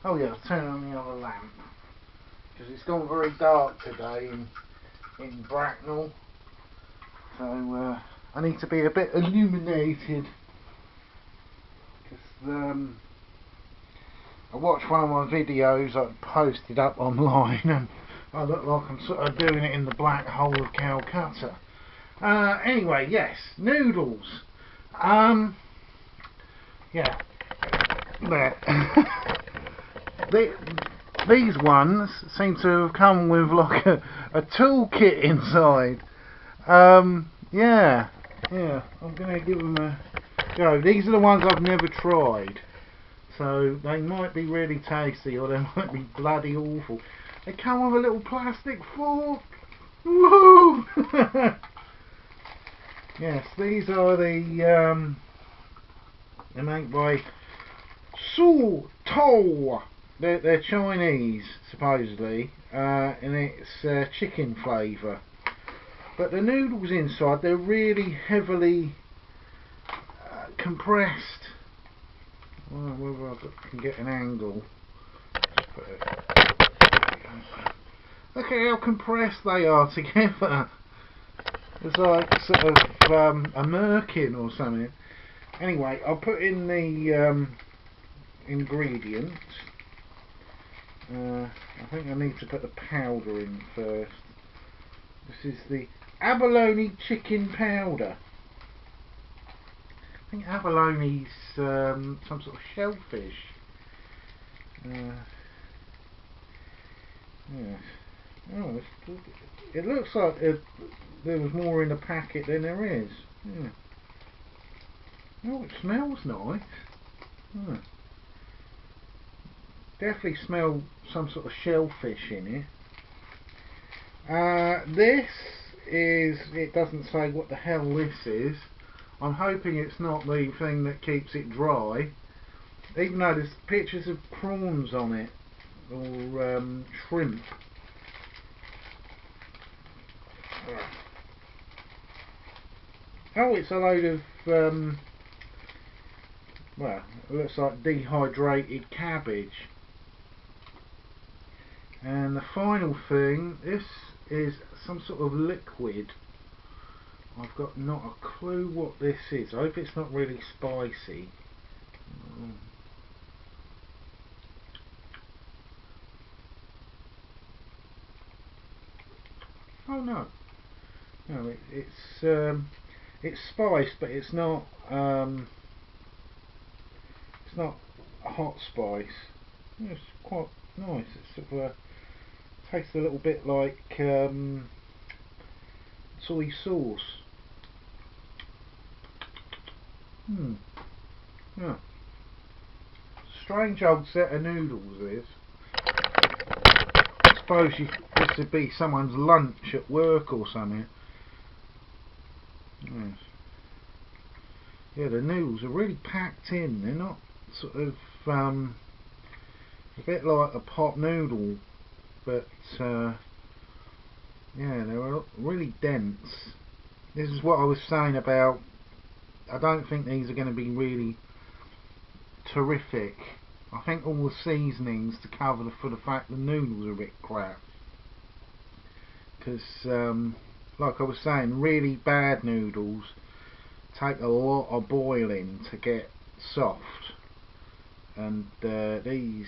Oh yeah, I'll turn on the other lamp because it's gone very dark today in Bracknell, so I need to be a bit illuminated because I watched one of my videos I posted up online and I look like I'm sort of doing it in the black hole of Calcutta. Anyway, yes, noodles. Yeah, there. These ones seem to have come with like a toolkit inside. Yeah, I'm going to give them a go. These are the ones I've never tried, so they might be really tasty or they might be bloody awful. They come with a little plastic fork. Woo! Yes, these are they're made by Su To. They're Chinese, supposedly, and it's chicken flavour. But the noodles inside, they're really heavily compressed. Well, whether I can get an angle. Just put it. Look at how compressed they are together. It's like sort of a merkin or something. Anyway, I'll put in the ingredients. I think I need to put the powder in first. This is the abalone chicken powder. I think abalone's some sort of shellfish. Yes. Oh, it looks like there was more in the packet than there is. Yeah. Oh, it smells nice. Yeah. Definitely smell some sort of shellfish in it. This is, it doesn't say what the hell this is. I'm hoping it's not the thing that keeps it dry, even though there's pictures of prawns on it, or shrimp. Oh, it's a load of well, it looks like dehydrated cabbage. And the final thing, this is some sort of liquid. I've got not a clue what this is. I hope it's not really spicy. Oh no, no, it's spiced, but it's not a hot spice. It's quite nice. It's sort of tastes a little bit like soy sauce. Yeah. Strange old set of noodles this. I suppose this would be someone's lunch at work or something. Yes. Yeah, the noodles are really packed in. They're not sort of a bit like a pot noodle, but yeah, they're really dense. This is what I was saying about, I don't think these are going to be really terrific. I think all the seasonings to cover for the fact the noodles are a bit crap. Because, like I was saying, really bad noodles take a lot of boiling to get soft, and these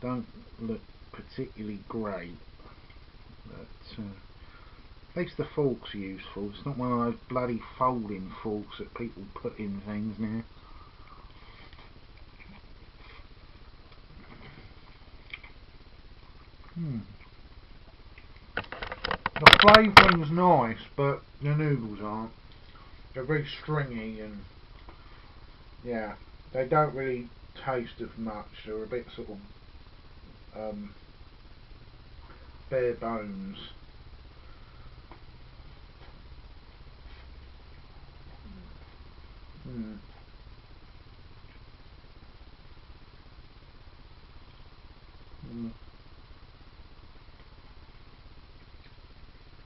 don't look particularly great. But at least the fork's useful. It's not one of those bloody folding forks that people put in things now. The flavouring's nice, but the noodles aren't. They're very stringy and yeah, they don't really taste of much. They're a bit sort of bare bones.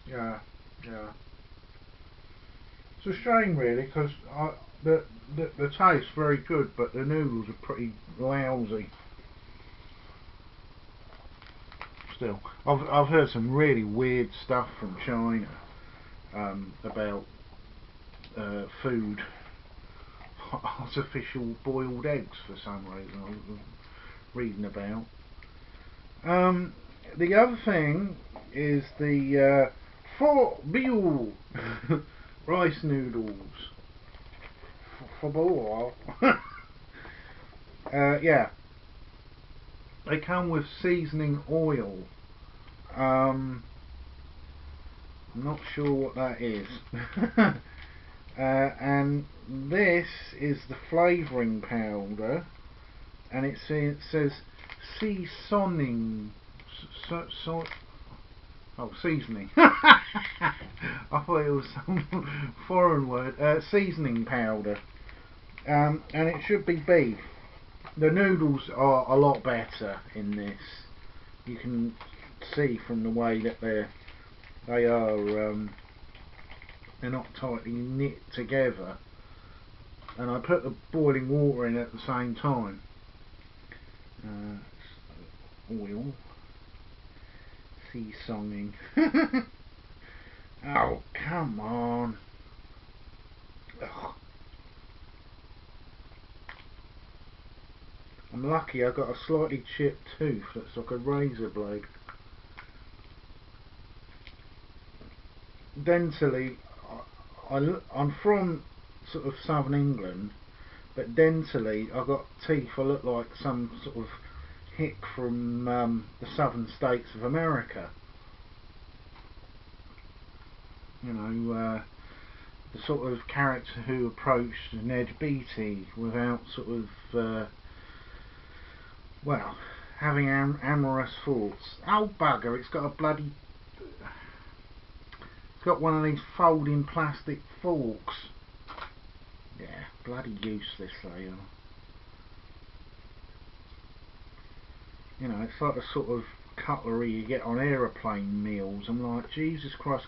Yeah. It's a shame really, because the taste's very good, but the noodles are pretty lousy. still, I've heard some really weird stuff from China about food, artificial boiled eggs for some reason. I was reading about. The other thing is the for rice noodles for boil. Yeah, they come with seasoning oil. I'm not sure what that is. And this is the flavouring powder, and it says seasoning. Seasoning. I thought it was some foreign word. Seasoning powder, and it should be beef. The noodles are a lot better in this. You can see from the way that they are. They're not tightly knit together, and I put the boiling water in at the same time. Oil, seasoning. Oh, come on. Ugh. I'm lucky I got a slightly chipped tooth that's like a razor blade. Dentally, I'm from sort of southern England, but dentally I got teeth I look like some sort of hick from the southern states of America. You know, the sort of character who approached Ned Beatty without sort of well, having amorous thoughts. Oh bugger, it's got one of these folding plastic forks. Yeah, bloody useless they are. You know, it's like the sort of cutlery you get on aeroplane meals. I'm like, Jesus Christ,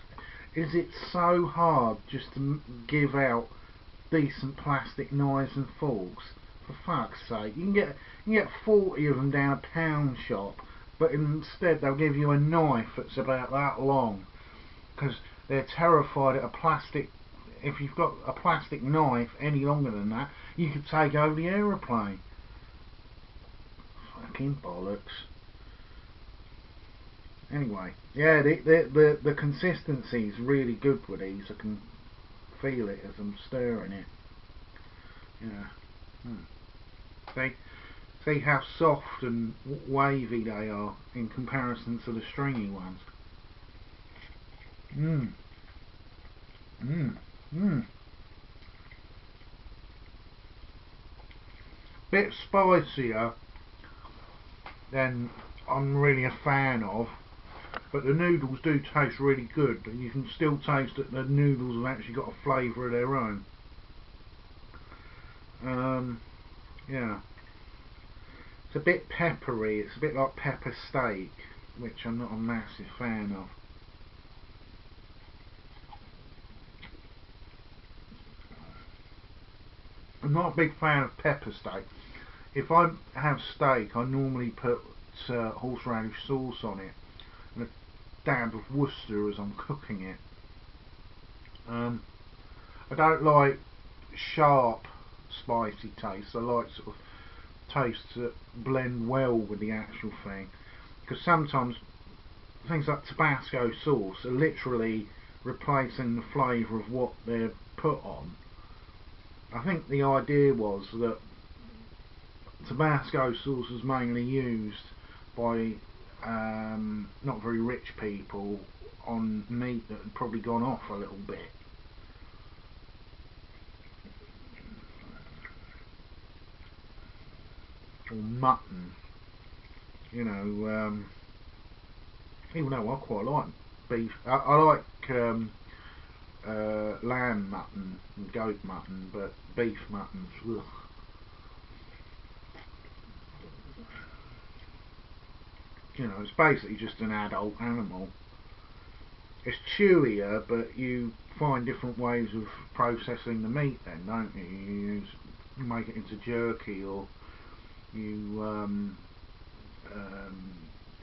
is it so hard just to give out decent plastic knives and forks? For fuck's sake, you can get 40 of them down a pound shop, but instead they'll give you a knife that's about that long, because they're terrified at a plastic. If you've got a plastic knife any longer than that, you could take over the aeroplane. Fucking bollocks. Anyway, yeah, the consistency is really good with these. I can feel it as I'm stirring it. Yeah. See how soft and wavy they are in comparison to the stringy ones. Bit spicier than I'm really a fan of, but the noodles do taste really good. You can still taste that the noodles have actually got a flavour of their own. Yeah, it's a bit peppery. It's a bit like pepper steak, which I'm not a massive fan of. I'm not a big fan of pepper steak. If I have steak, I normally put horseradish sauce on it and a dab of Worcester as I'm cooking it. I don't like sharp spicy taste. I like sort of tastes that blend well with the actual thing, because sometimes things like Tabasco sauce are literally replacing the flavour of what they're put on. I think the idea was that Tabasco sauce was mainly used by not very rich people on meat that had probably gone off a little bit. Or mutton, you know, even though I quite like beef. I like lamb mutton and goat mutton, but beef mutton's ugh. You know, it's basically just an adult animal. It's chewier, but you find different ways of processing the meat then, don't you? You make it into jerky, or you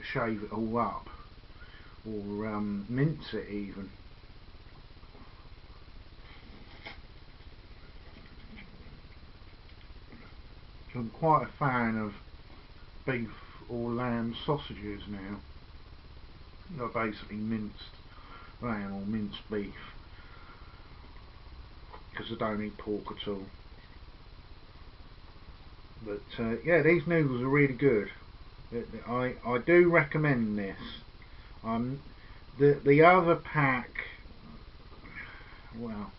shave it all up, or mince it even. I'm quite a fan of beef or lamb sausages now. They're basically minced lamb or minced beef, because I don't eat pork at all. But yeah, these noodles are really good. I do recommend this. The other pack, well,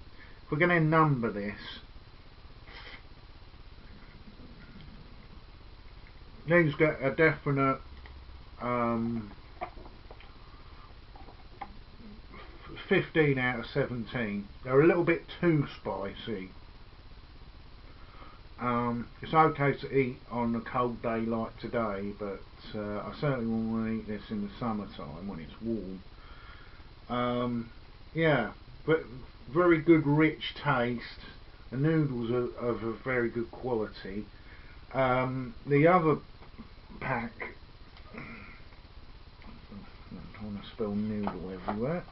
if we're going to number this, these got a definite 15 out of 17. They're a little bit too spicy. It's okay to eat on a cold day like today, but I certainly wouldn't want to eat this in the summertime when it's warm. Yeah, but very good rich taste. The noodles are of a very good quality. The other pack, I'm trying to spell noodle everywhere.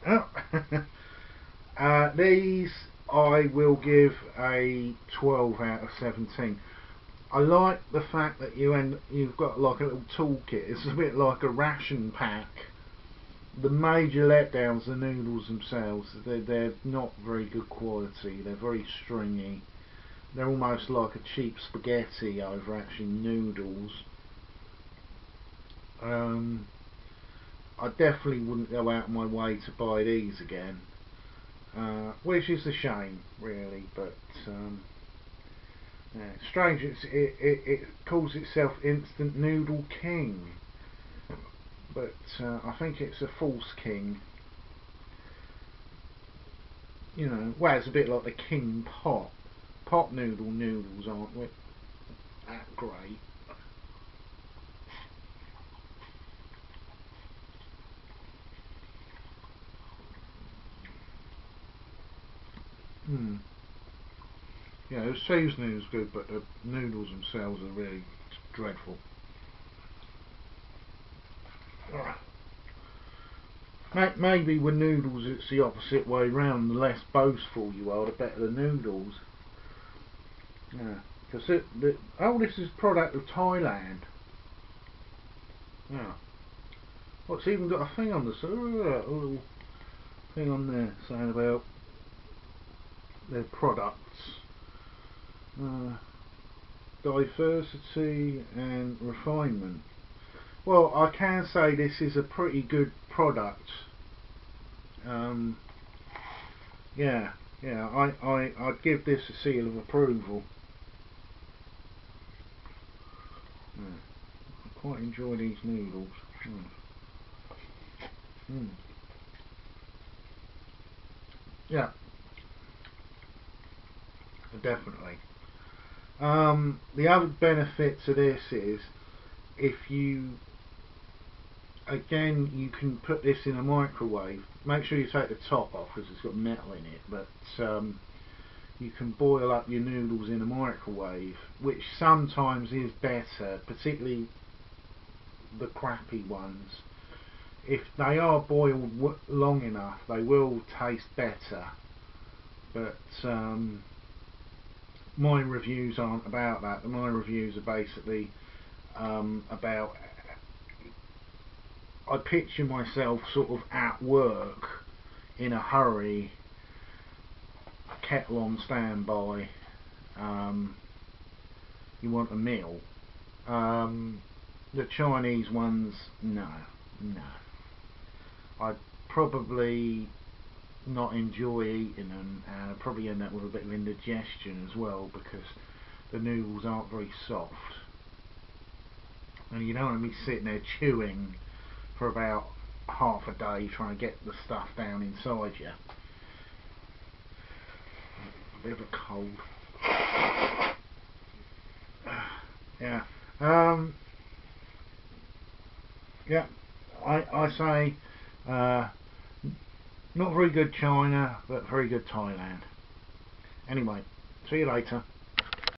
These I will give a 12 out of 17. I like the fact that you've got like a little toolkit. It's a bit like a ration pack. The major letdowns, the noodles themselves, they're not very good quality. They're very stringy. They're almost like a cheap spaghetti over actually noodles. I definitely wouldn't go out of my way to buy these again, which is a shame, really. But yeah, strange. It calls itself Instant Noodle King, but I think it's a false king. You know, well, it's a bit like the King Pot. Pot noodles aren't that great. Yeah, the seasoning is good, but the noodles themselves are really dreadful. Maybe with noodles it's the opposite way round. The less boastful you are, the better the noodles. Yeah, because this is a product of Thailand. Yeah. Well, it's even got a thing on the side, a little thing on there saying about their products. Diversity and refinement. Well, I can say this is a pretty good product. Yeah, I'd give this a seal of approval. Yeah. I quite enjoy these noodles. Yeah, definitely. The other benefit to this is, if you you can put this in a microwave. Make sure you take the top off because it's got metal in it, but you can boil up your noodles in a microwave, which sometimes is better, particularly the crappy ones. If they are boiled long enough, they will taste better, but my reviews aren't about that. My reviews are basically about, I picture myself sort of at work in a hurry, a kettle on standby, you want a meal. The Chinese ones, no. I'd probably not enjoy eating them, and I'd probably end up with a bit of indigestion as well, because the noodles aren't very soft, and you don't want to be sitting there chewing for about half a day trying to get the stuff down inside you. A bit of a cold. Yeah. Yeah. I say not very good China, but very good Thailand. Anyway, see you later.